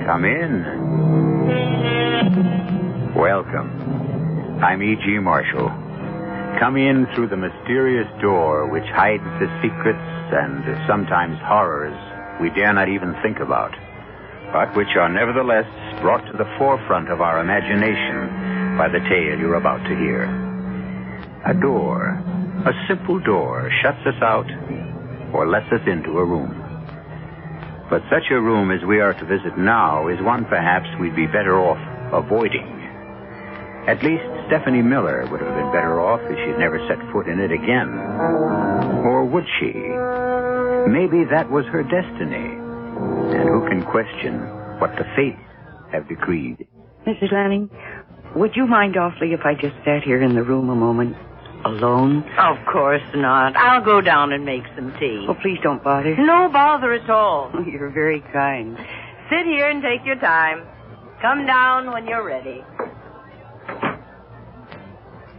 Come in. Welcome. I'm E.G. Marshall. Come in through the mysterious door which hides the secrets and sometimes horrors we dare not even think about, but which are nevertheless brought to the forefront of our imagination by the tale you're about to hear. A door, a simple door, shuts us out or lets us into a room. But such a room as we are to visit now is one perhaps we'd be better off avoiding. At least Stephanie Miller would have been better off if she'd never set foot in it again. Or would she? Maybe that was her destiny. And who can question what the fates have decreed? Mrs. Lanning, would you mind awfully if I just sat here in the room a moment, alone? Of course not. I'll go down and make some tea. Oh, please don't bother. No bother at all. Oh, you're very kind. Sit here and take your time. Come down when you're ready.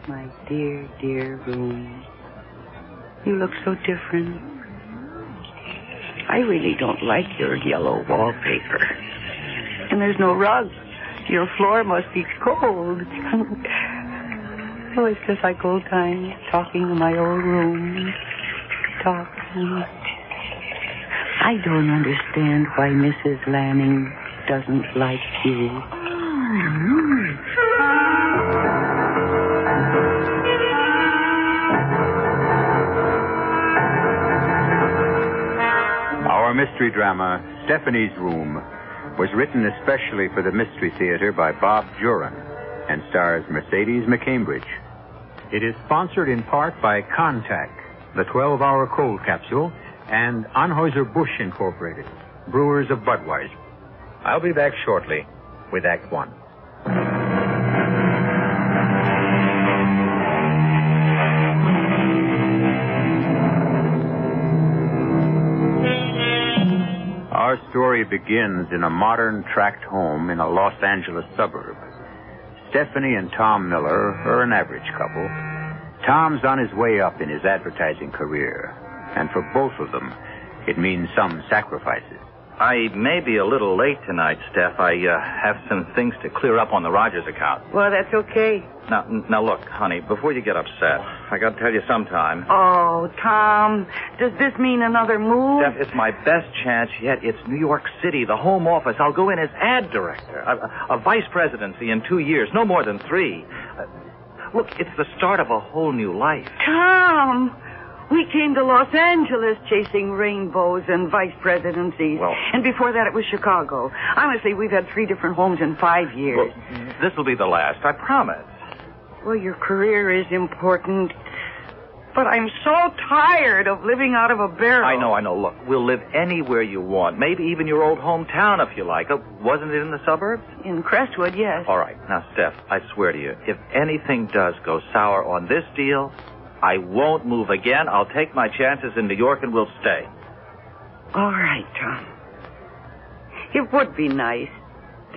My dear, dear room. You look so different. I really don't like your yellow wallpaper. And there's no rug. Your floor must be cold. Oh, it's just like old times, talking in my old room. Talking. I don't understand why Mrs. Lanning doesn't like you. Our mystery drama, Stephanie's Room, was written especially for the Mystery Theater by Bob Juhren and stars Mercedes McCambridge. It is sponsored in part by Contact, the 12-hour cold capsule, and Anheuser-Busch Incorporated, brewers of Budweiser. I'll be back shortly with Act One. Our story begins in a modern tract home in a Los Angeles suburb. Stephanie and Tom Miller are an average couple. Tom's on his way up in his advertising career, and for both of them, it means some sacrifices. I may be a little late tonight, Steph. I have some things to clear up on the Rogers account. Well, that's okay. Now look, honey, before you get upset, I got to tell you sometime. Oh, Tom, does this mean another move? Steph, it's my best chance yet. It's New York City, the home office. I'll go in as ad director. A vice presidency in 2 years, no more than 3. Look, it's the start of a whole new life. Tom, we came to Los Angeles chasing rainbows and vice presidencies. Well, and before that, it was Chicago. Honestly, we've had 3 different homes in 5 years. Well, this will be the last, I promise. Well, your career is important, but I'm so tired of living out of a barrel. I know. Look, we'll live anywhere you want. Maybe even your old hometown if you like. Wasn't it in the suburbs? In Crestwood, yes. All right. Now, Steph, I swear to you, if anything does go sour on this deal, I won't move again. I'll take my chances in New York and we'll stay. All right, Tom. It would be nice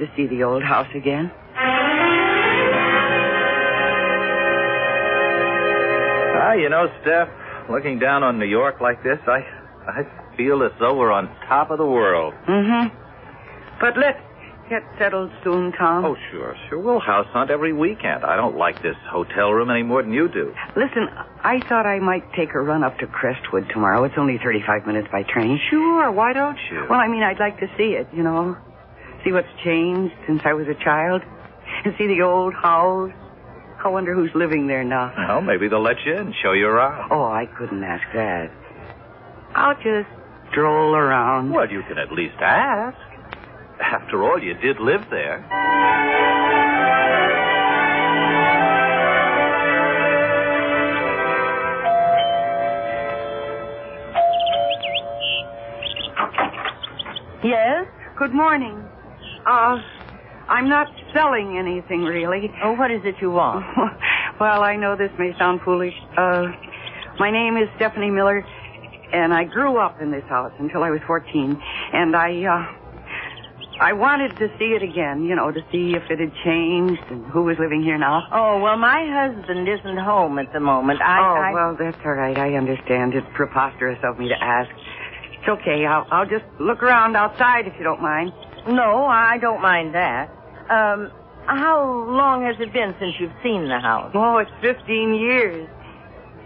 to see the old house again. You know, Steph, looking down on New York like this, I feel as though we're on top of the world. Mm-hmm. But let's get settled soon, Tom. Oh, sure. We'll house hunt every weekend. I don't like this hotel room any more than you do. Listen, I thought I might take a run up to Crestwood tomorrow. It's only 35 minutes by train. Sure, why don't you? Well, I mean, I'd like to see it, you know. See what's changed since I was a child. And see the old house. I wonder who's living there now. Well, maybe they'll let you in, show you around. Oh, I couldn't ask that. I'll just stroll around. Well, you can at least ask. After all, you did live there. Yes? Good morning. I'm not selling anything, really. Oh, what is it you want? Well, I know this may sound foolish. My name is Stephanie Miller, and I grew up in this house until I was 14. And I wanted to see it again, you know, to see if it had changed and who was living here now. Oh, well, my husband isn't home at the moment. Well, that's all right. I understand. It's preposterous of me to ask. It's okay. I'll just look around outside if you don't mind. No, I don't mind that. How long has it been since you've seen the house? Oh, it's 15 years.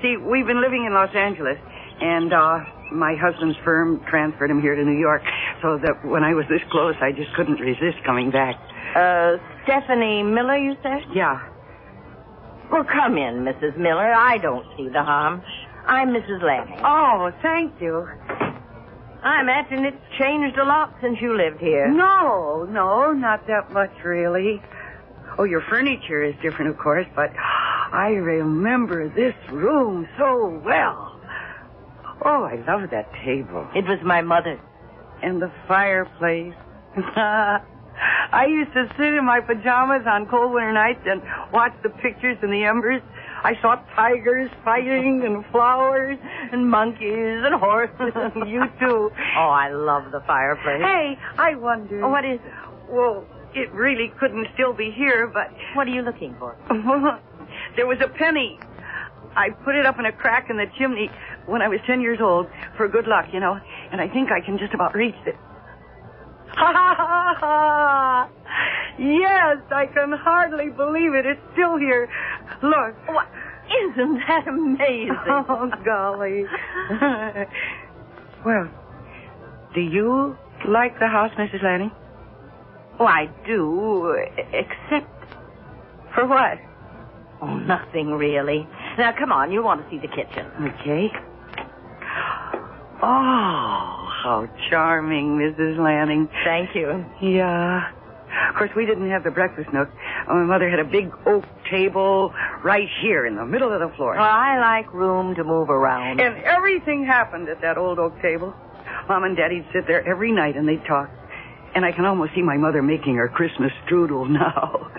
See, we've been living in Los Angeles, and my husband's firm transferred him here to New York, so that when I was this close, I just couldn't resist coming back. Stephanie Miller, you said? Yeah. Well, come in, Mrs. Miller. I don't see the harm. I'm Mrs. Lanning. Oh, thank you. I imagine it's changed a lot since you lived here. No, not that much, really. Oh, your furniture is different, of course, but I remember this room so well. Oh, I love that table. It was my mother's. And the fireplace. I used to sit in my pajamas on cold winter nights and watch the pictures in the embers. I saw tigers fighting and flowers and monkeys and horses. You too. Oh, I love the fireplace. Hey, I wonder. Oh, what is it? Well, it really couldn't still be here, but... What are you looking for? There was a penny. I put it up in a crack in the chimney when I was 10 years old for good luck, you know, and I think I can just about reach it. Ha ha ha ha! Yes, I can hardly believe it. It's still here. Look. What? Isn't that amazing? Oh, golly. Well, do you like the house, Mrs. Lanning? Oh, I do, except... For what? Oh, nothing really. Now, come on, you want to see the kitchen. Okay. Oh, how charming, Mrs. Lanning. Thank you. Yeah. Of course, we didn't have the breakfast nook. My mother had a big oak table right here in the middle of the floor. Well, I like room to move around. And everything happened at that old oak table. Mom and Daddy'd sit there every night and they'd talk. And I can almost see my mother making her Christmas strudel now.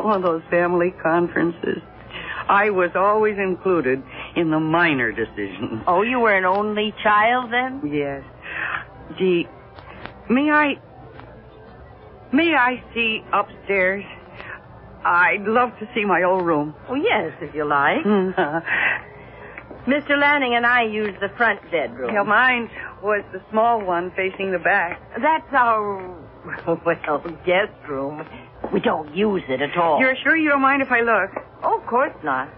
All those family conferences. I was always included in the minor decisions. Oh, you were an only child then? Yes. Gee, may I see upstairs? I'd love to see my old room. Oh, yes, if you like. Mr. Lanning and I use the front bedroom. Yeah, mine was the small one facing the back. That's our, well, guest room. We don't use it at all. You're sure you don't mind if I look? Oh, of course not.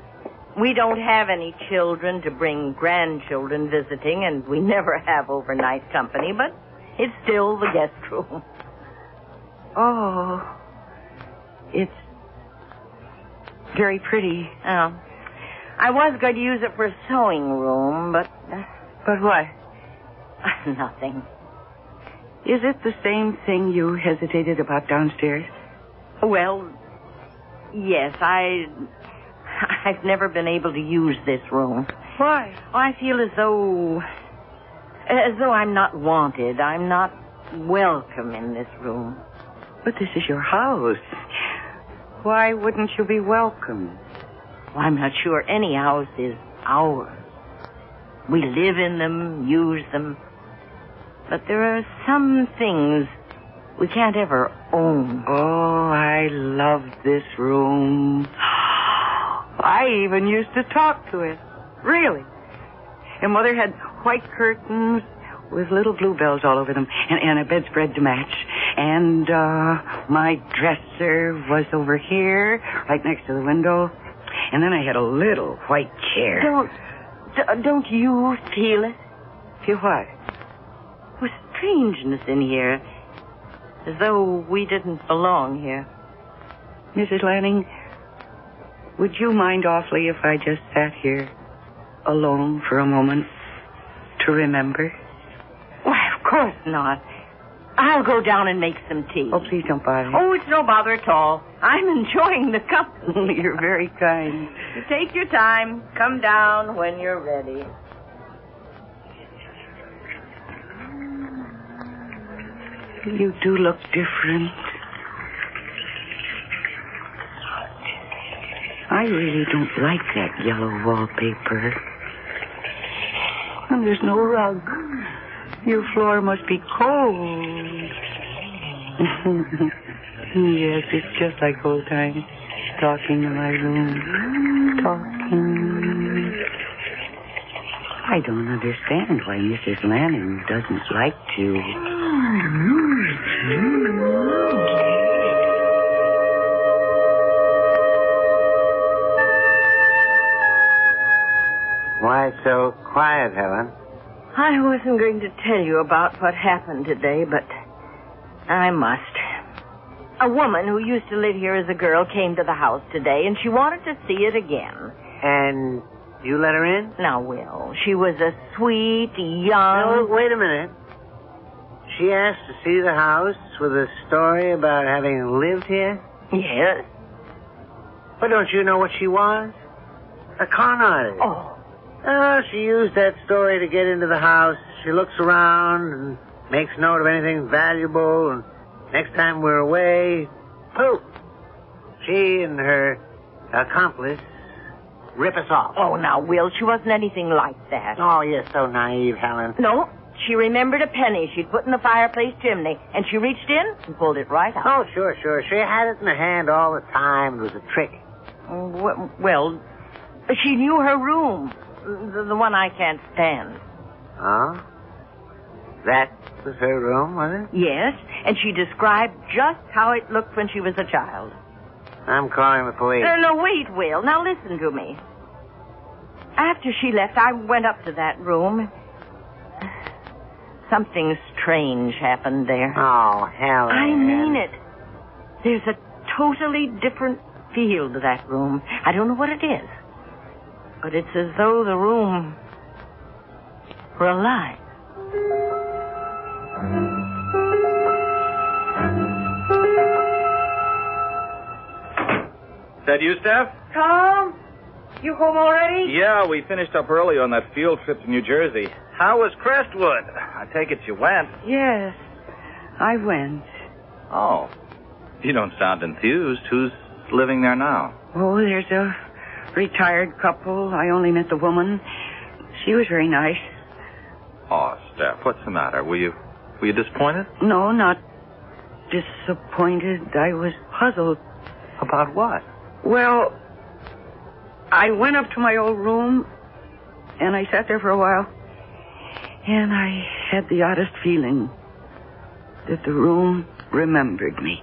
We don't have any children to bring grandchildren visiting, and we never have overnight company, but it's still the guest room. Oh, it's very pretty. Oh. I was going to use it for a sewing room, but... But what? Nothing. Is it the same thing you hesitated about downstairs? Well, yes, I've never been able to use this room. Why? I feel as though I'm not wanted. I'm not welcome in this room. But this is your house. Why wouldn't you be welcome? Well, I'm not sure any house is ours. We live in them, use them. But there are some things we can't ever own. Oh, I love this room. I even used to talk to it. Really. And Mother had white curtains with little bluebells all over them and a bedspread to match. And my dresser was over here, right next to the window. And then I had a little white chair. Don't you feel it? Feel what? With strangeness in here. As though we didn't belong here. Mrs. Lanning, would you mind awfully if I just sat here alone for a moment to remember? Why, of course not. I'll go down and make some tea. Oh, please don't bother. Oh, it's no bother at all. I'm enjoying the company. You're very kind. You take your time. Come down when you're ready. You do look different. I really don't like that yellow wallpaper. And there's no rug. Your floor must be cold. Yes, it's just like old times. Talking in my room. Talking. I don't understand why Mrs. Lanning doesn't like to. Why so quiet, Helen? I wasn't going to tell you about what happened today, but I must. A woman who used to live here as a girl came to the house today, and she wanted to see it again. And you let her in? Now, Will, she was a sweet, young... No, wait a minute. She asked to see the house with a story about having lived here? Yes. But don't you know what she was? A con artist. Oh, she used that story to get into the house. She looks around and makes note of anything valuable, and next time we're away, poof, she and her accomplice rip us off. Oh, now, Will, she wasn't anything like that. Oh, you're so naive, Helen. No, she remembered a penny she'd put in the fireplace chimney, and she reached in and pulled it right out. Oh, sure. She had it in her hand all the time. It was a trick. Well, she knew her room, the one I can't stand. Oh? That was her room, was it? Yes, and she described just how it looked when she was a child. I'm calling the police. No, wait, Will. Now listen to me. After she left, I went up to that room. Something strange happened there. Oh, Helen. I mean it. There's a totally different feel to that room. I don't know what it is. But it's as though the room were alive. Is that you, Steph? Tom, you home already? Yeah, we finished up early on that field trip to New Jersey. How was Crestwood? I take it you went. Yes, I went. Oh, you don't sound enthused. Who's living there now? Oh, there's a retired couple. I only met the woman. She was very nice. Oh, Steph, what's the matter? Were you disappointed? No, not disappointed. I was puzzled. About what? Well, I went up to my old room, and I sat there for a while, and I had the oddest feeling that the room remembered me,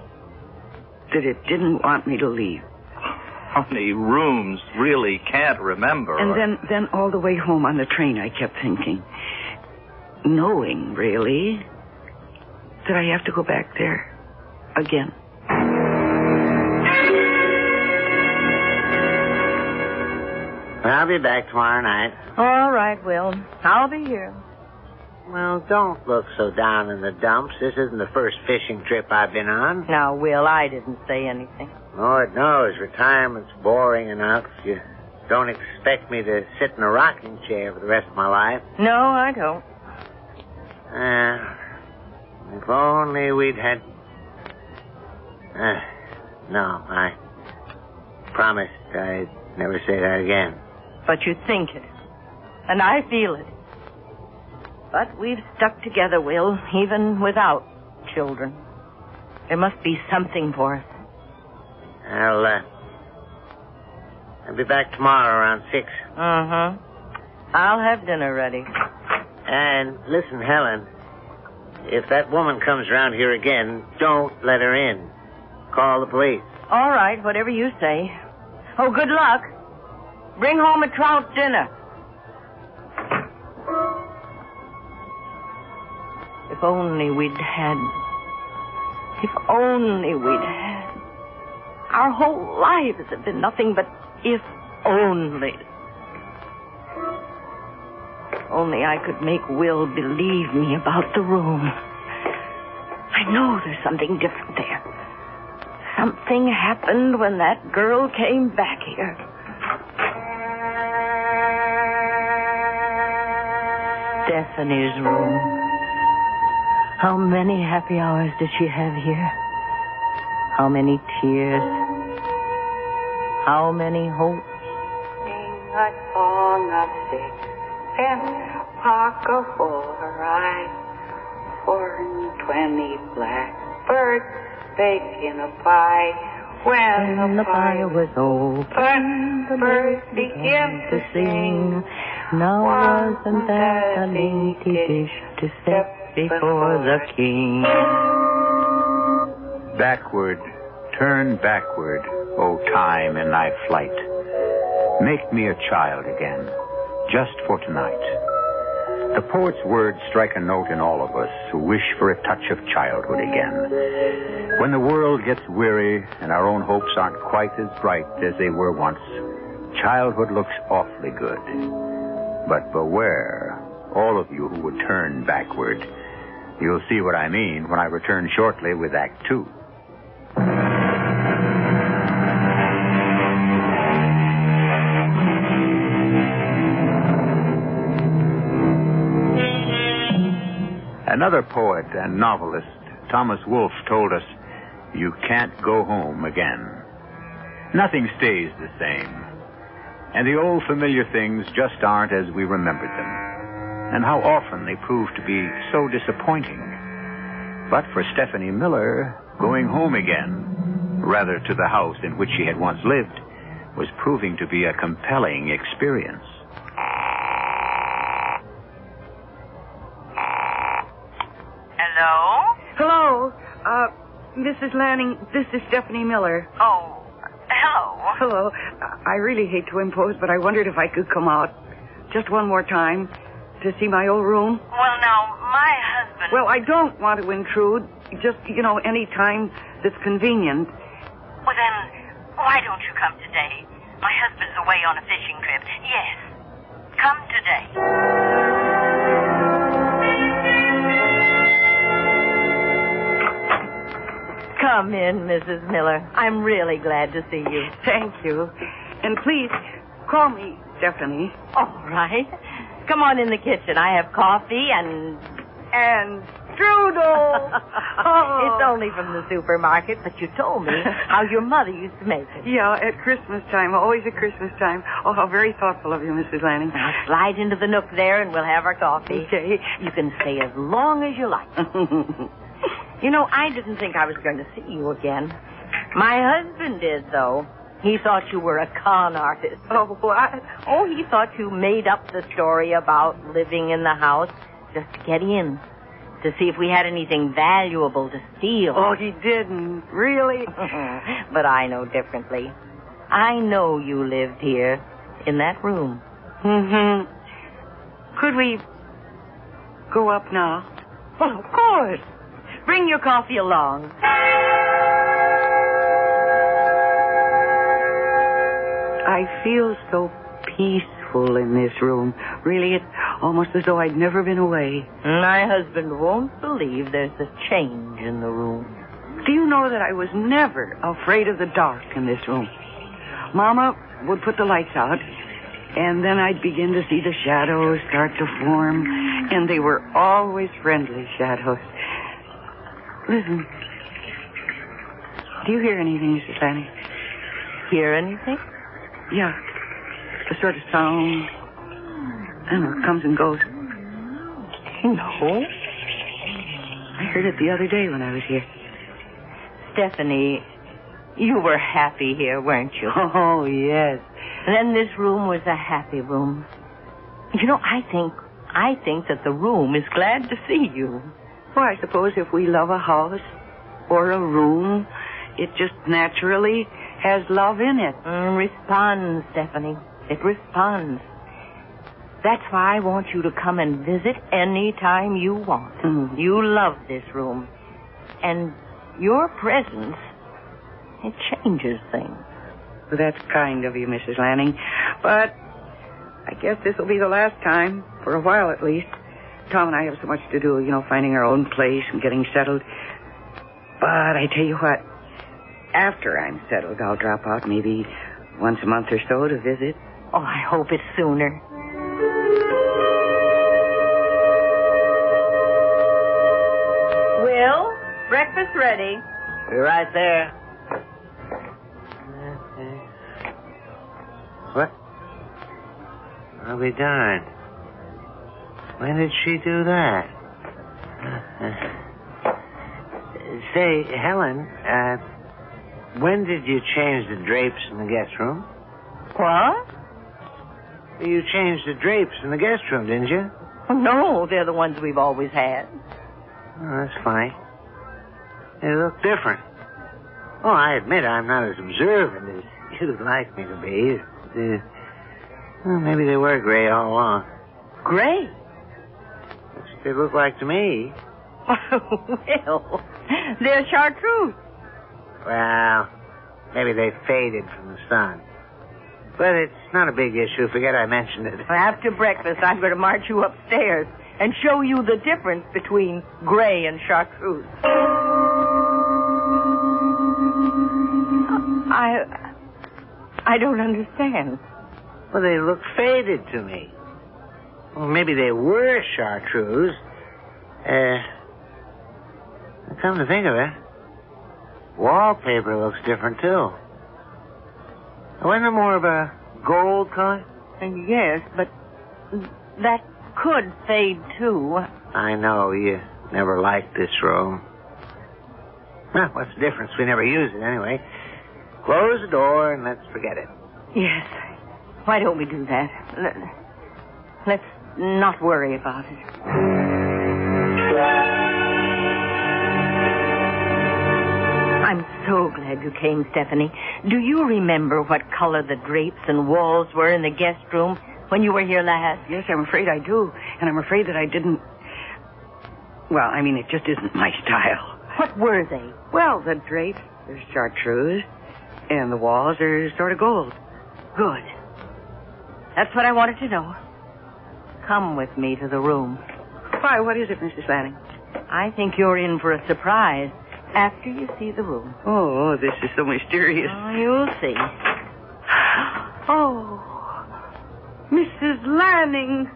that it didn't want me to leave. How many rooms really can't remember? And then all the way home on the train, I kept thinking, knowing, really, that I have to go back there again. I'll be back tomorrow night. All right, Will. I'll be here. Well, don't look so down in the dumps. This isn't the first fishing trip I've been on. Now, Will, I didn't say anything. Lord knows, retirement's boring enough. You don't expect me to sit in a rocking chair for the rest of my life. No, I don't. If only we'd had... no, I promised I'd never say that again. But you think it. And I feel it. But we've stuck together, Will, even without children. There must be something for us. I'll be back tomorrow around 6. Mm-hmm. I'll have dinner ready. And listen, Helen, if that woman comes around here again, don't let her in. Call the police. All right, whatever you say. Oh, good luck. Bring home a trout dinner. If only we'd had... If only we'd had... Our whole lives have been nothing but if only. Only I could make Will believe me about the room. I know there's something different there. Something happened when that girl came back here. Stephanie's room. How many happy hours did she have here? How many tears? How many hopes? Sing a song of sixpence, pocket for her eyes, 420 blackbirds baked in a pie. When the pie was open, the birds began to sing. Now wasn't that a dainty dish to set before the king? Backward, turn backward, O time in thy flight. Make me a child again, just for tonight. The poet's words strike a note in all of us who wish for a touch of childhood again. When the world gets weary and our own hopes aren't quite as bright as they were once, childhood looks awfully good. But beware, all of you who would turn backward. You'll see what I mean when I return shortly with Act Two. Another poet and novelist, Thomas Wolfe, told us, you can't go home again. Nothing stays the same. And the old familiar things just aren't as we remembered them. And how often they prove to be so disappointing. But for Stephanie Miller, going home again, rather to the house in which she had once lived, was proving to be a compelling experience. Hello? Mrs. Lanning, this is Stephanie Miller. Oh, hello. Hello. I really hate to impose, but I wondered if I could come out just one more time to see my old room. Well, now, my husband... Well, I don't want to intrude. Just, any time that's convenient. Well, then, why don't you come today? My husband's away on a fishing trip. Yes. Come today. Come in, Mrs. Miller. I'm really glad to see you. Thank you. And please, call me Stephanie. All right. Come on in the kitchen. I have coffee and strudel. It's only from the supermarket, but you told me how your mother used to make it. Yeah, at Christmas time. Always at Christmas time. Oh, how very thoughtful of you, Mrs. Lanning. Now, slide into the nook there and we'll have our coffee. Okay. You can stay as long as you like. I didn't think I was going to see you again. My husband did, though. He thought you were a con artist. Oh, what? Oh, he thought you made up the story about living in the house just to get in, to see if we had anything valuable to steal. Oh, he didn't. Really? But I know differently. I know you lived here, in that room. Mm-hmm. Could we go up now? Well, of course. Bring your coffee along. I feel so peaceful in this room. Really, it's almost as though I'd never been away. My husband won't believe there's a change in the room. Do you know that I was never afraid of the dark in this room? Mama would put the lights out, and then I'd begin to see the shadows start to form, and they were always friendly shadows. Listen. Do you hear anything, Mrs. Lanning? Hear anything? Yeah. A sort of sound. I don't know, it comes and goes. No. I heard it the other day when I was here. Stephanie, you were happy here, weren't you? Oh, yes. And then this room was a happy room. I think that the room is glad to see you. Well, I suppose if we love a house or a room, it just naturally has love in it. Responds, Stephanie. It responds. That's why I want you to come and visit any time you want. You love this room. And your presence, it changes things. Well, that's kind of you, Mrs. Lanning. But I guess this will be the last time, for a while at least. Tom and I have so much to do, finding our own place and getting settled. But I tell you what, after I'm settled, I'll drop out maybe once a month or so to visit. Oh, I hope it's sooner. Will, breakfast ready. We're right there. What? I'll be darned. When did she do that? Say, Helen, when did you change the drapes in the guest room? What? You changed the drapes in the guest room, didn't you? Oh, no, they're the ones we've always had. Oh, that's funny. They look different. Oh, I admit I'm not as observant as you'd like me to be. Well, maybe they were gray all along. Gray? That's what they look like to me. Well, they're chartreuse. Well, maybe they faded from the sun. But it's not a big issue. Forget I mentioned it. After breakfast, I'm going to march you upstairs and show you the difference between gray and chartreuse. I don't understand. Well, they look faded to me. Well, maybe they were chartreuse. Come to think of it, wallpaper looks different, too. Wasn't it more of a gold color? Yes, but that could fade, too. I know. You never liked this room. Well, what's the difference? We never use it anyway. Close the door and let's forget it. Yes. Why don't we do that? Let's not worry about it. I'm so glad you came, Stephanie. Do you remember what color the drapes and walls were in the guest room when you were here last? Yes, I'm afraid I do. And I'm afraid that I didn't... Well, I mean, it just isn't my style. What were they? Well, the drapes, they're chartreuse, and the walls are sort of gold. Good. That's what I wanted to know. Come with me to the room. Why, what is it, Mrs. Lanning? I think you're in for a surprise after you see the room. Oh, this is so mysterious. Oh, you'll see. Oh, Mrs. Lanning,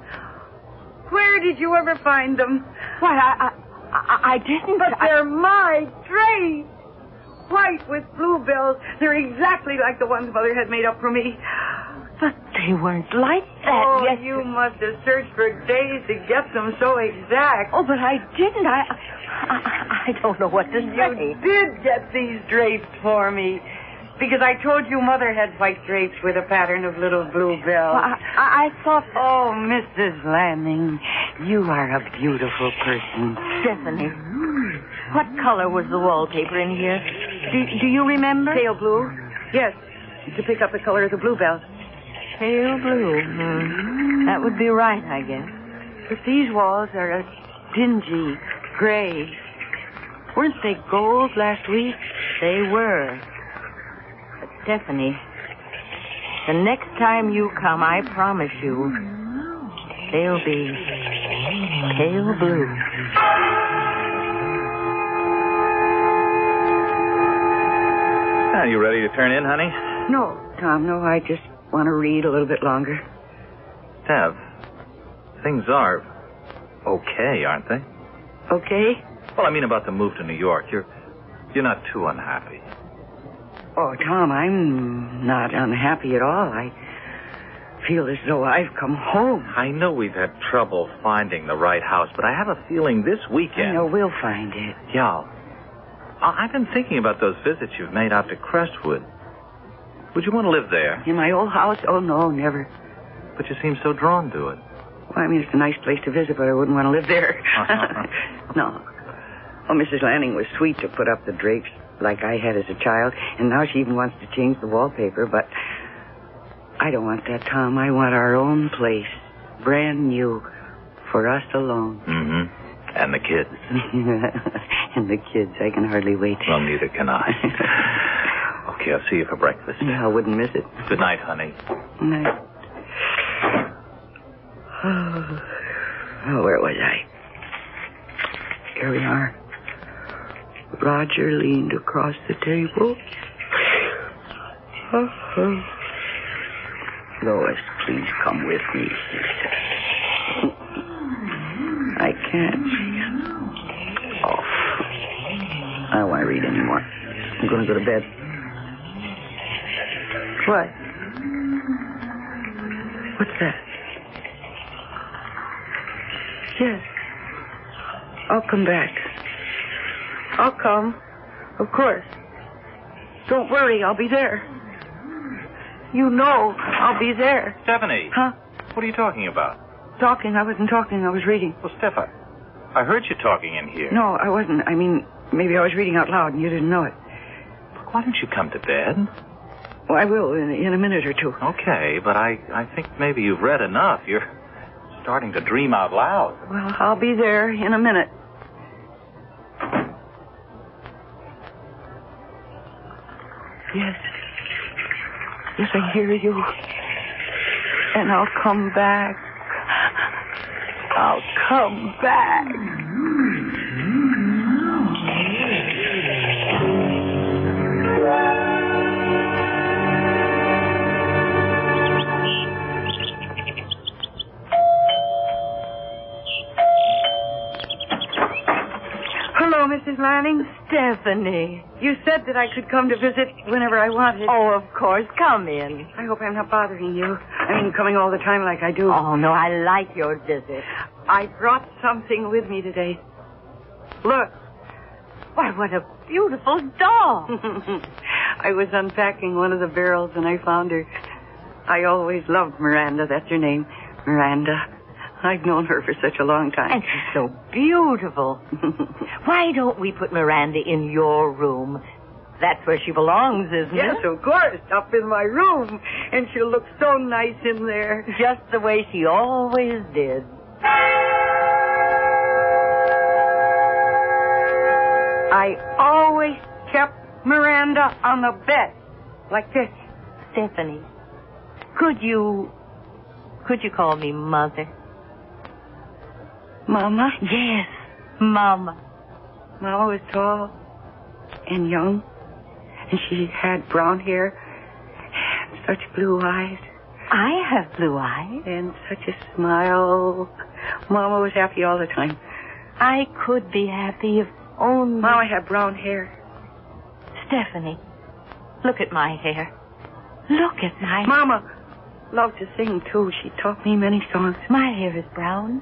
where did you ever find them? Why, I didn't. But they're my drapes. White with bluebells. They're exactly like the ones Mother had made up for me. But they weren't like that. Oh, yes, you must have searched for days to get them so exact. Oh, but I didn't. I don't know what to say. You did get these drapes for me. Because I told you Mother had white drapes with a pattern of little bluebells. Well, I thought... Oh, Mrs. Lanning, you are a beautiful person. Stephanie, what color was the wallpaper in here? Do you remember? Pale blue. Yes, to pick up the color of the bluebells. Pale blue. That would be right, I guess. But these walls are a dingy gray. Weren't they gold last week? They were. But, Stephanie, the next time you come, I promise you, they'll be pale blue. Are you ready to turn in, honey? No, Tom, no. I just want to read a little bit longer. Tev, things are okay, aren't they? Okay? Well, I mean about the move to New York. You're not too unhappy. Oh, Tom, I'm not unhappy at all. I feel as though I've come home. I know we've had trouble finding the right house, but I have a feeling this weekend... I know, we'll find it. Yeah. I've been thinking about those visits you've made out to Crestwood. Would you want to live there? In my old house? Oh, no, never. But you seem so drawn to it. Well, I mean, it's a nice place to visit, but I wouldn't want to live there. No. Oh, Mrs. Lanning was sweet to put up the drapes like I had as a child, and now she even wants to change the wallpaper, but I don't want that, Tom. I want our own place, brand new, for us alone. Mm-hmm. And the kids. And the kids. I can hardly wait. Well, neither can I. Okay, I'll see you for breakfast. Yeah, I wouldn't miss it. Good night, honey. Good night. Oh, where was I? Here we are. Roger leaned across the table. Lois, please come with me, she said. I can't. Oh, I don't want to read anymore. I'm going to go to bed. What? What's that? Yes. I'll come back. I'll come. Of course. Don't worry, I'll be there. You know I'll be there. Stephanie. Huh? What are you talking about? Talking? I wasn't talking. I was reading. Well, Steph, I heard you talking in here. No, I wasn't. I mean, maybe I was reading out loud and you didn't know it. why don't you come to bed? Oh, I will in a minute or two. Okay, but I think maybe you've read enough. You're starting to dream out loud. Well, I'll be there in a minute. Yes. Yes, I hear you. And I'll come back. I'll come back. Hello, Mrs. Lanning. Stephanie. You said that I could come to visit whenever I wanted. Oh, of course. Come in. I hope I'm not bothering you. I mean, coming all the time like I do. Oh, no, I like your visit. I brought something with me today. Look. Why, what a beautiful doll. I was unpacking one of the barrels and I found her. I always loved Miranda. That's her name. Miranda. I've known her for such a long time. And she's so beautiful. Why don't we put Miranda in your room? That's where she belongs, isn't Yes, it? of course. Up in my room. And she'll look so nice in there. Just the way she always did. I always kept Miranda on the bed. Like this. Stephanie, could you call me Mother? Mama? Yes, Mama. Mama was tall and young. And she had brown hair. And such blue eyes. I have blue eyes. And such a smile. Mama was happy all the time. I could be happy if only... Mama had brown hair. Stephanie, look at my hair. Look at my hair. Mama loved to sing, too. She taught me many songs. My hair is brown.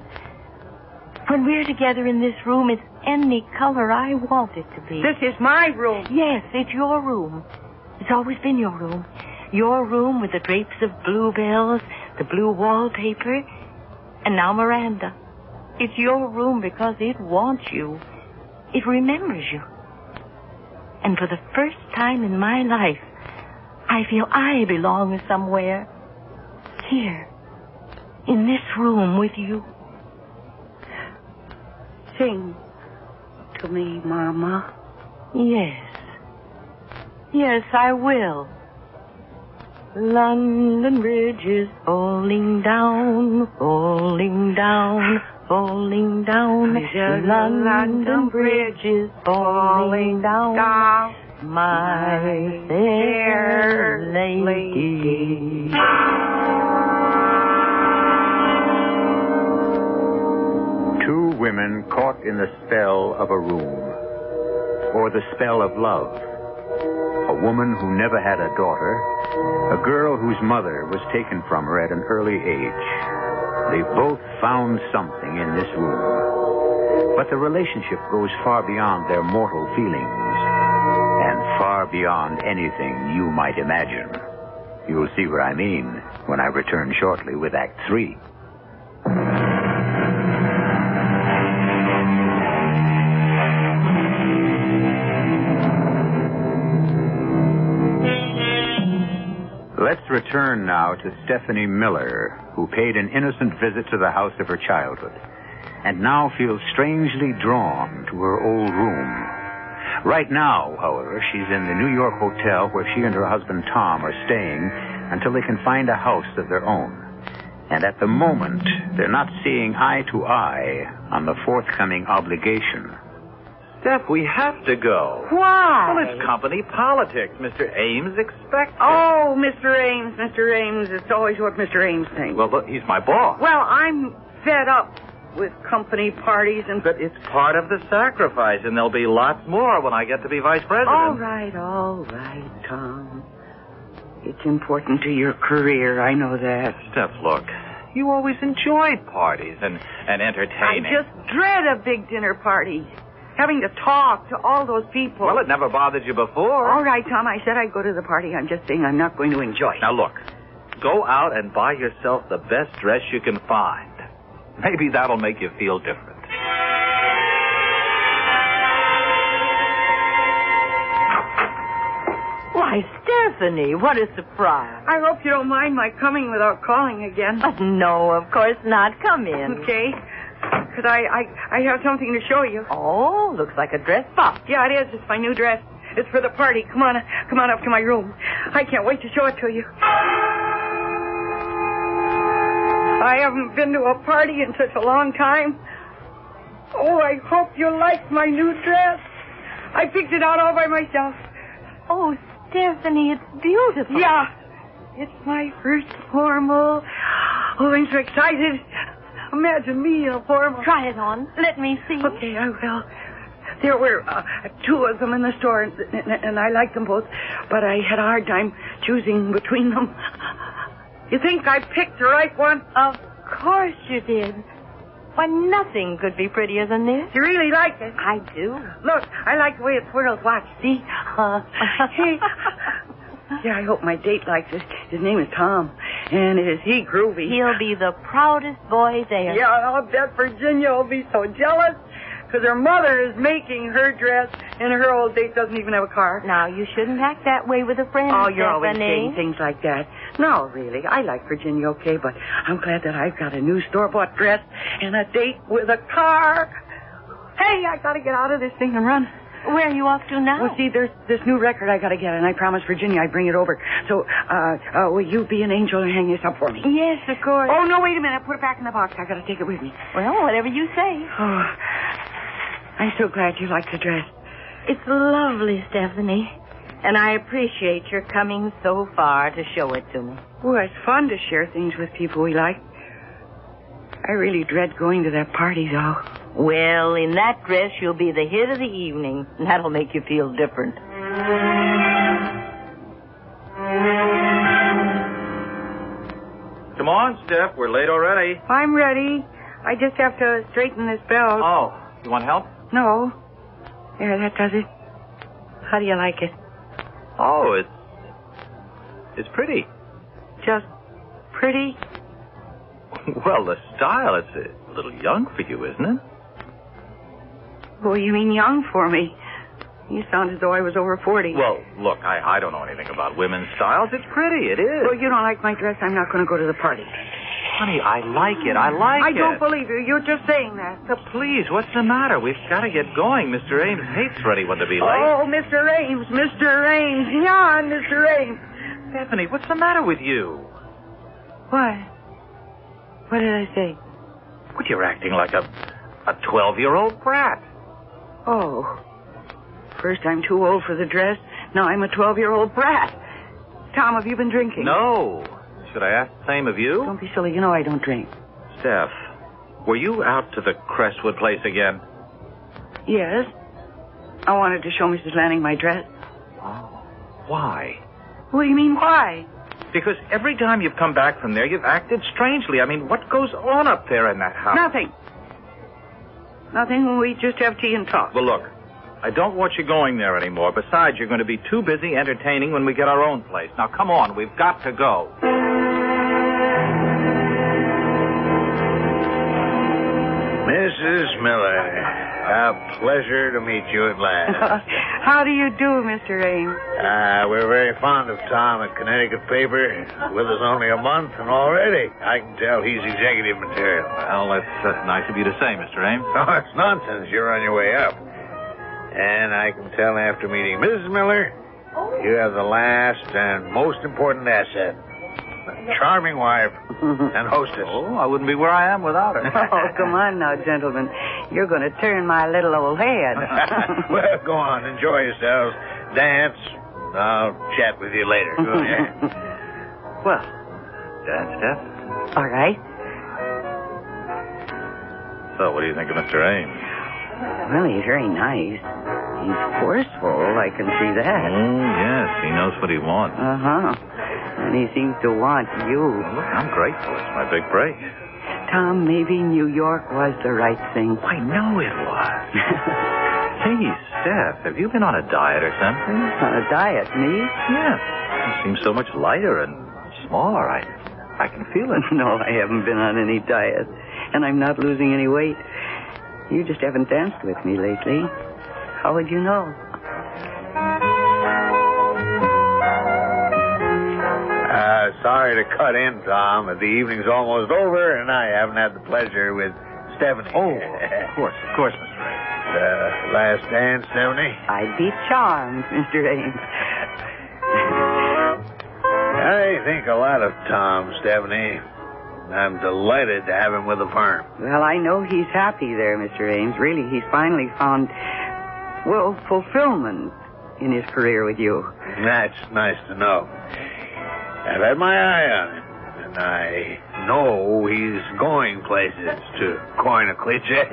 When we're together in this room, it's any color I want it to be. This is my room. Yes, it's your room. It's always been your room. Your room with the drapes of bluebells, the blue wallpaper, and now Miranda. It's your room because it wants you. It remembers you. And for the first time in my life, I feel I belong somewhere. Here. In this room with you. Sing to me, Mama. Yes. Yes, I will. London Bridge is falling down, falling down, falling down. London Bridge is falling down. My fair lady. Two women caught in the spell of a room, or the spell of love. A woman who never had a daughter, a girl whose mother was taken from her at an early age. They both found something in this room. But the relationship goes far beyond their mortal feelings, and far beyond anything you might imagine. You'll see what I mean when I return shortly with Act 3. Let's return now to Stephanie Miller, who paid an innocent visit to the house of her childhood, and now feels strangely drawn to her old room. Right now, however, she's in the New York hotel where she and her husband Tom are staying until they can find a house of their own. And at the moment, they're not seeing eye to eye on the forthcoming obligation. Steph, we have to go. Why? Well, it's company politics. Mr. Ames expects it. Oh, Mr. Ames, Mr. Ames. It's always what Mr. Ames thinks. Well, look, he's my boss. Well, I'm fed up with company parties and... But it's part of the sacrifice, and there'll be lots more when I get to be vice president. All right, Tom. It's important to your career, I know that. Steph, look, you always enjoyed parties and entertaining. I just dread a big dinner party. Having to talk to all those people. Well, it never bothered you before. All right, Tom, I said I'd go to the party. I'm just saying I'm not going to enjoy it. Now, look, go out and buy yourself the best dress you can find. Maybe that'll make you feel different. Why, Stephanie, what a surprise. I hope you don't mind my coming without calling again. No, of course not. Come in. Okay. Because I have something to show you. Oh, looks like a dress box. Yeah, it is. It's my new dress. It's for the party. Come on up to my room. I can't wait to show it to you. I haven't been to a party in such a long time. Oh, I hope you like my new dress. I picked it out all by myself. Oh, Stephanie, it's beautiful. Yeah. It's my first formal. Oh, I'm so excited. Imagine me in a formal. Try it on. Let me see. Okay, I will. There were 2 of them in the store, and I liked them both, but I had a hard time choosing between them. You think I picked the right one? Of course you did. Why, nothing could be prettier than this. You really like it? I do. Look, I like the way it swirls. Watch, see? Hey. Yeah, I hope my date likes it. His name is Tom, and is he groovy? He'll be the proudest boy there. Yeah, and I'll bet Virginia will be so jealous, because her mother is making her dress, and her old date doesn't even have a car. Now, you shouldn't act that way with a friend, Oh, you're always Stephanie. saying things like that. No, really. I like Virginia, okay, but I'm glad that I've got a new store-bought dress and a date with a car. Hey, I got to get out of this thing and run. Where are you off to now? Well, see, there's this new record I got to get, and I promised Virginia I'd bring it over. So, will you be an angel and hang this up for me? Yes, of course. Oh, no, wait a minute. Put it back in the box. I got to take it with me. Well, whatever you say. Oh, I'm so glad you like the dress. It's lovely, Stephanie. And I appreciate your coming so far to show it to me. Oh, it's fun to share things with people we like. I really dread going to that party, though. Well, in that dress, you'll be the hit of the evening. And that'll make you feel different. Come on, Steph. We're late already. I'm ready. I just have to straighten this belt. Oh, you want help? No. There, that does it. How do you like it? Oh, it's pretty. Just pretty? Well, the style, it's a little young for you, isn't it? What do you mean young for me? You sound as though I was over 40. Well, look, I don't know anything about women's styles. It's pretty. It is. Well, you don't like my dress. I'm not going to go to the party. Honey, I like it. I like it. I don't believe you. You're just saying that. So please, what's the matter? We've got to get going. Mr. Ames hates for anyone to be late. Oh, Mr. Ames, Mr. Ames. Yeah, Mr. Ames. Stephanie, what's the matter with you? What? What did I say? Well, you're acting like a 12-year-old brat. Oh. First I'm too old for the dress. Now I'm a 12-year-old brat. Tom, have you been drinking? No. Should I ask the same of you? Don't be silly. You know I don't drink. Steph, were you out to the Crestwood place again? Yes. I wanted to show Mrs. Lanning my dress. Oh. Why? What do you mean, why? Because every time you've come back from there, you've acted strangely. I mean, what goes on up there in that house? Nothing. Nothing. We just have tea and talk. Well, look, I don't want you going there anymore. Besides, you're going to be too busy entertaining when we get our own place. Now, come on. We've got to go. Mrs. Miller, a pleasure to meet you at last. How do you do, Mr. Ames? We're very fond of Tom at Connecticut paper. With us only a month, and already I can tell he's executive material. Well, that's nice of you to say, Mr. Ames. Oh, it's nonsense. You're on your way up. And I can tell after meeting Mrs. Miller, you have the last and most important asset. A charming wife and hostess. Oh, I wouldn't be where I am without her. Oh, come on now, gentlemen. You're going to turn my little old head. Well, go on. Enjoy yourselves. Dance. I'll chat with you later. Go ahead. Well, Dad, Steph? all right. So, what do you think of Mr. Ames? Well, he's very nice. He's forceful. I can see that. Oh, yes. He knows what he wants. Uh-huh. And he seems to want you. Well, look, I'm grateful. It's my big break. Tom, maybe New York was the right thing. I know it was. Hey, Steph, have you been on a diet or something? On a diet, me? Yes. You seem so much lighter and smaller. I can feel it. No, I haven't been on any diet. And I'm not losing any weight. You just haven't danced with me lately. How would you know? sorry to cut in, Tom, but the evening's almost over, and I haven't had the pleasure with Stephanie. Oh, of course, Mr. Ames. Last dance, Stephanie? I'd be charmed, Mr. Ames. I think a lot of Tom, Stephanie. I'm delighted to have him with the firm. Well, I know he's happy there, Mr. Ames. Really, he's finally found, well, fulfillment in his career with you. That's nice to know. I've had my eye on him, and I know he's going places, to coin a cliche.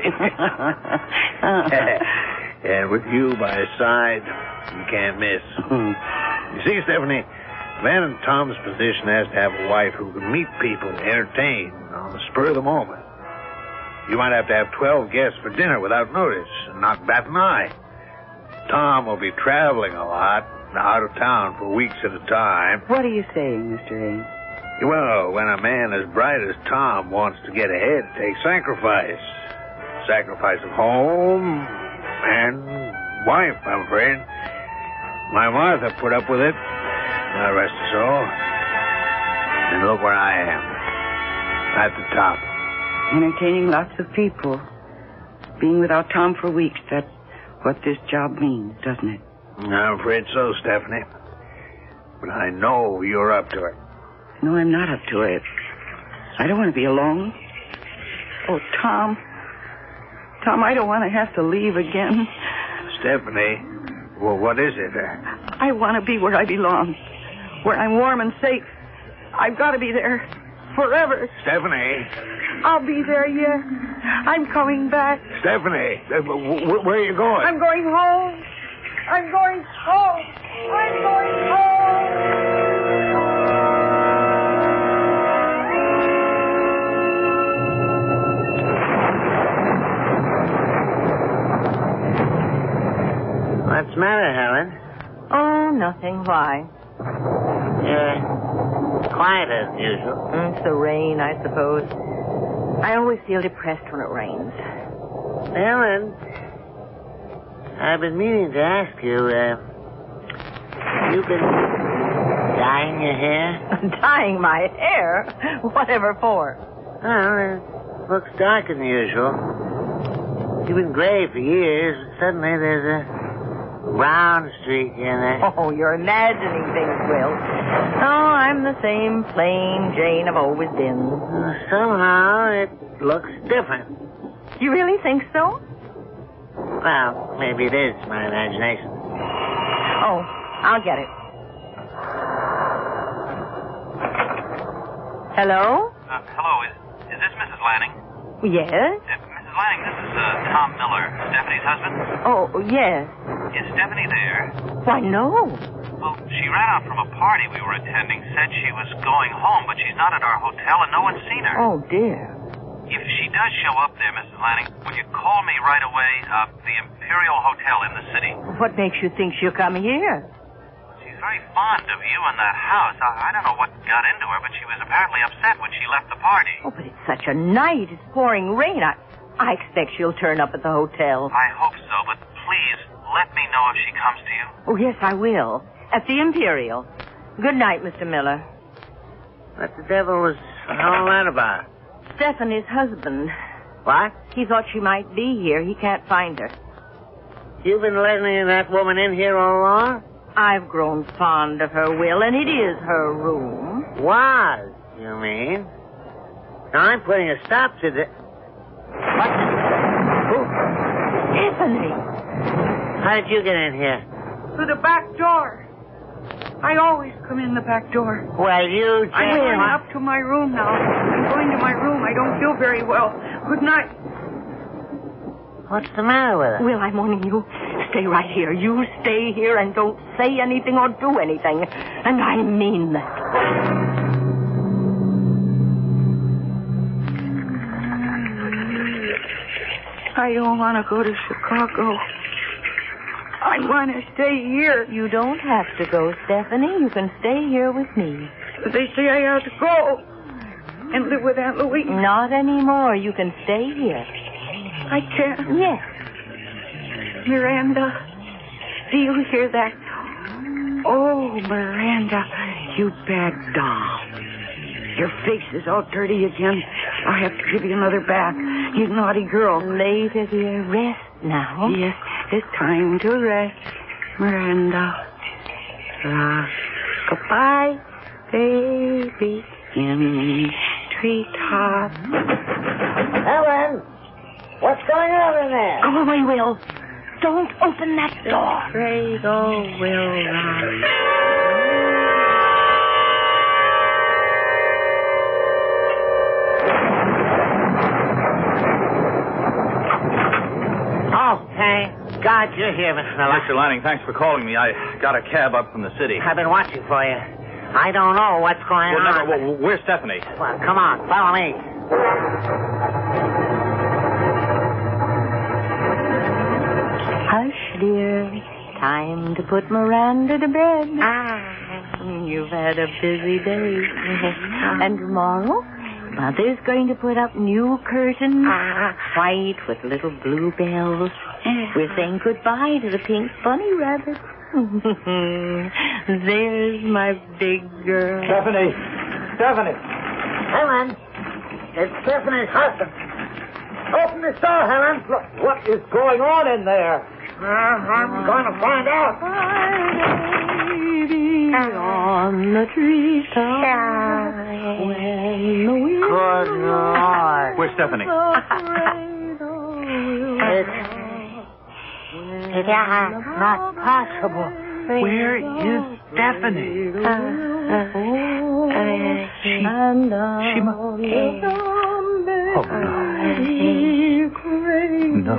And with you by his side, you can't miss. You see, Stephanie, a man in Tom's position has to have a wife who can meet people, entertain on the spur of the moment. You might have to have 12 guests for dinner without notice and not bat an eye. Tom will be traveling a lot, out of town for weeks at a time. What are you saying, Mr. Ames? Well, when a man as bright as Tom wants to get ahead, it takes sacrifice. Sacrifice of home and wife, I'm afraid. My Martha put up with it. God rest her soul. And look where I am. At the top. Entertaining lots of people. Being without Tom for weeks, that's what this job means, doesn't it? I'm afraid so, Stephanie. But I know you're up to it. No, I'm not up to it. I don't want to be alone. Oh, Tom. Tom, I don't want to have to leave again. Stephanie, well, what is it? I want to be where I belong. Where I'm warm and safe. I've got to be there. Forever. Stephanie. I'll be there, yes. I'm coming back. Stephanie, where are you going? I'm going home. I'm going home. I'm going home. What's the matter, Helen? Oh, nothing. Why? Quiet as usual. It's the rain, I suppose. I always feel depressed when it rains. Helen, I've been meaning to ask you, you've been dyeing your hair? Dyeing my hair? Whatever for? Well, it looks darker than usual. You've been gray for years, but suddenly there's a brown streak in it. Oh, you're imagining things, Will. Oh, I'm the same plain Jane I've always been. Somehow it looks different. You really think so? Well, maybe it is my imagination. Oh, I'll get it. Hello? Hello, is this Mrs. Lanning? Yes? Mrs. Lanning, this is Tom Miller, Stephanie's husband. Oh, yes. Is Stephanie there? Why, no. Well, she ran out from a party we were attending, said she was going home, but she's not at our hotel and no one's seen her. Oh, dear. If she does show up there, Mrs. Lanning, will you call me right away? The Imperial Hotel in the city. What makes you think she'll come here? She's very fond of you and that house. I don't know what got into her, but she was apparently upset when she left the party. Oh, but it's such a night. It's pouring rain. I expect she'll turn up at the hotel. I hope so, but please let me know if she comes to you. Oh, yes, I will. At the Imperial. Good night, Mr. Miller. What the devil was all that about? Stephanie's husband. What? He thought she might be here. He can't find her. You've been letting that woman in here all along? I've grown fond of her, Will, and it is her room. Was, you mean? Now, I'm putting a stop to the... What? Oh, Stephanie! How did you get in here? Through the back door. I always come in the back door. Well, you just... I'm going up to my room now. I'm going to my room. I don't feel very well. Good night. What's the matter with her? Will, I'm warning you. Stay right here. You stay here and don't say anything or do anything. And I mean that. I don't want to go to Chicago. I want to stay here. You don't have to go, Stephanie. You can stay here with me. But they say I have to go and live with Aunt Louise. Not anymore. You can stay here. I can't. Yes. Miranda, do you hear that? Oh, Miranda, you bad doll. Your face is all dirty again. I'll have to give you another bath. You naughty girl. Later, dear. Rest now. Yes, it's time to rest, Miranda. Goodbye, baby, in treetop. Helen! What's going on in there? Go away, Will. Don't open that door. Cradle will rise. Oh, thank God you're here, Mr. Miller. Mr. Lanning, thanks for calling me. I got a cab up from the city. I've been watching for you. I don't know what's going on. Where's Stephanie? Well, come on, follow me. Hush, dear. Time to put Miranda to bed. You've had a busy day. And tomorrow, Mother's going to put up new curtains, white with little blue bells. We're saying goodbye to the pink bunny rabbit. There's my big girl. Stephanie! Helen! It's Stephanie's husband. Open the door, Helen. Look, What is going on in there? I'm going to find out. Baby on the treetop. When the wind Good Lord. Where's Stephanie? It's not possible. Where is Stephanie? She Oh, no.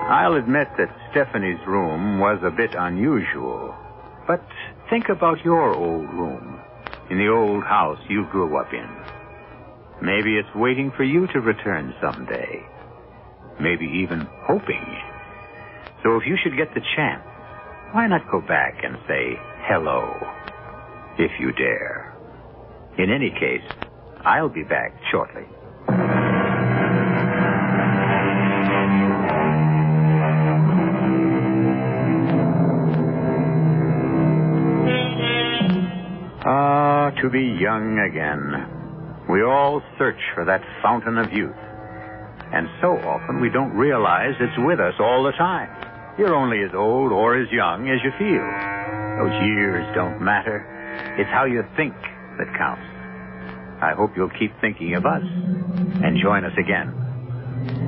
I'll admit that Stephanie's room was a bit unusual. But think about your old room, in the old house you grew up in. Maybe it's waiting for you to return someday. Maybe even hoping. So if you should get the chance, why not go back and say hello, if you dare? In any case, I'll be back shortly. To be young again. We all search for that fountain of youth. And so often we don't realize it's with us all the time. You're only as old or as young as you feel. Those years don't matter. It's how you think that counts. I hope you'll keep thinking of us and join us again.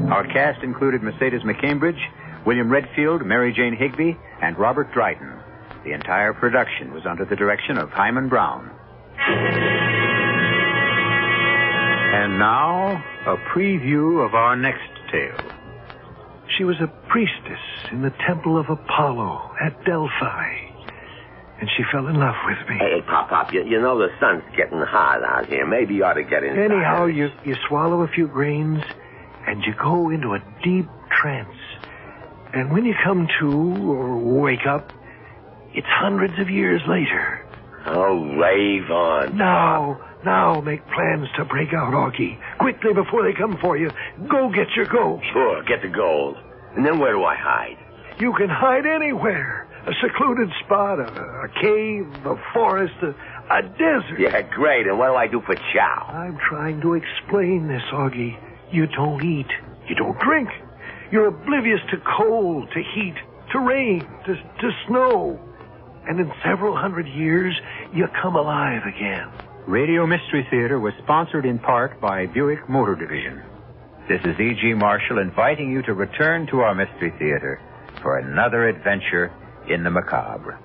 Our cast included Mercedes McCambridge, William Redfield, Mary Jane Higby, and Robert Dryden. The entire production was under the direction of Himan Brown. And now, a preview of our next tale. She was a priestess in the temple of Apollo at Delphi. And she fell in love with me. Hey, Pop, you know the sun's getting hot out here. Maybe you ought to get inside. Anyhow, you swallow a few grains, and you go into a deep trance. And when you come to, or wake up, it's hundreds of years later. Oh, rave on. Now make plans to break out, Augie. Quickly before they come for you. Go get your gold. Sure, get the gold. And then where do I hide? You can hide anywhere. A secluded spot, a cave, a forest, a desert. Yeah, great. And what do I do for chow? I'm trying to explain this, Augie. You don't eat. You don't drink. You're oblivious to cold, to heat, to rain, to snow. And in several hundred years, you come alive again. Radio Mystery Theater was sponsored in part by Buick Motor Division. This is E.G. Marshall inviting you to return to our Mystery Theater for another adventure in the macabre.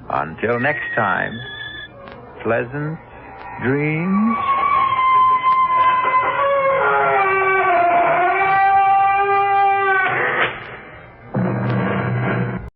Until next time, pleasant dreams.